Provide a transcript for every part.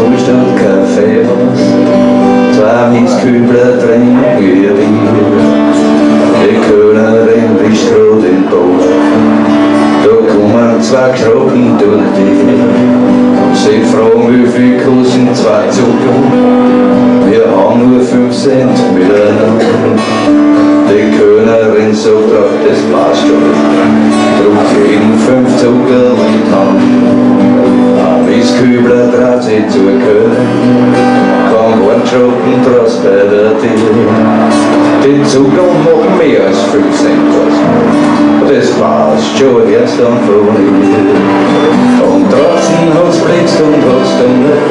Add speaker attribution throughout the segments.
Speaker 1: Zollstadt Kaffeehaus, zwei Mistkübler trinken ihr Bier. Die Kölnerin ist grad im Bad, da kommen zwei Knappen durch die. Sie fragen, wie viel kosten zwei Zucker? Wir haben nur 5 Cent miteinander. Die Kölnerin sagt, ach, das passt schon. Druckt jeden 5 Zucker in die Hand. Ein Mistkübler dreht sich zur Köln, kein Wortschrocken draus bei der Tür. Die Zucker machen mehr als 5 Cent aus. Das passt schon erst am Vorhinein. Und draußen hat's blitzt und hat's donnert,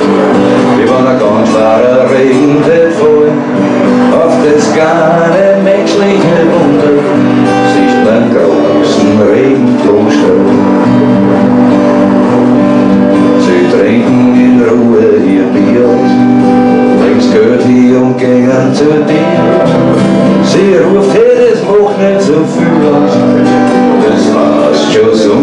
Speaker 1: wie wenn ein ganz schwerer Regen fällt. Auf das kleine menschliche Wunder sieht man großen Regenbogenstern. Sie trinken in Ruhe ihr Bier aus, links gehört hier und gehen zu dir. Sie ruft, hey, das macht nicht so viel aus, das war's schon so